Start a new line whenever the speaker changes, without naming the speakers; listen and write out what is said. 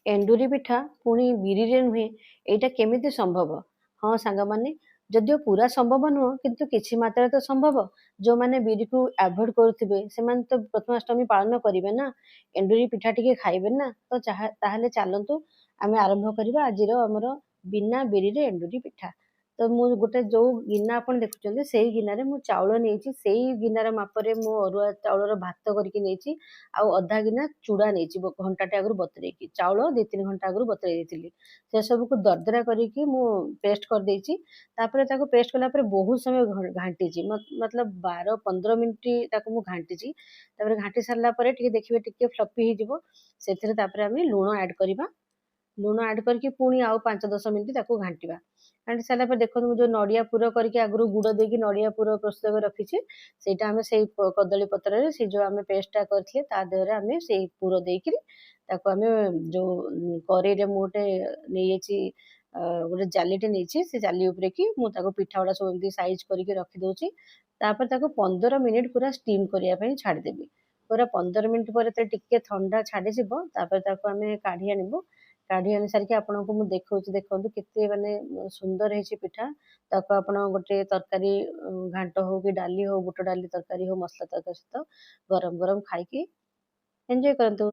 एंडुरी पिठा पुणी बिरी नुहे यहाँ केमी संभव। हाँ सांग मैंने जदिव पूरा संभव नुह किंतु किसी मात्रा तो संभव। जो मैंने बिरी को अवॉइड करुवे से तो प्रथमाष्टमी पालन करेंगे ना, एंडुरी पिठा टी खाइबे ना। तो ताहले चलतु आम आरंभ करवा आज आमर बिना बिरी एंडुरी पिठा। तो मु गोटे जो गिना आप देखुं से गिनार मु चाउल नहीं से गिनार मापरे मु अरुआ चाउलर भात करके अधा गिना चूड़ा नहीं घंटाटे आगु बतरे चाउल 2-3 घंटा आगु बतरे से सब को दरदरा करके मु पेस्ट कर देछि। पेस्ट कला बहुत समय घाटी मतलब 12-15 मिनट मु घाटी घाटी सारा देखिए टिके फ्लफी हो लुण ऐड करवा। लुण ऐड करके पुणी आउ 5-10 मिनट घाटा घाटी सारा देखो जो नड़िया पुर करके आगु गुड़ देकी नड़िया पुर प्रस्तुत कर रखीचे सेटा आम से कदली पत्र से जो आम पेस्टा करते देहरे आम से पुर देकर आम जो कड़े मुझे नहीं गोटे जालीटे नहीं से जाली उपरे कि मुझे पिठा गुड़ा सब एमती साइज करके रखिदे। 15 मिनिट पूरा स्टीम करने छाड़देवी। पूरा 15 मिनिट पर टिके ठंडा छाड़ी आम काढ़ी आनबू। काढ़ी आनी सारिक आपको मुझे देखा देखो केते माने सुंदर है पिठा। ताको आपण गोटे तरकारी घांट हो कि डाली हो बुट डाली तरकारी हो मसला तरकारी सहित गरम गरम खाई एंजॉय करंतु।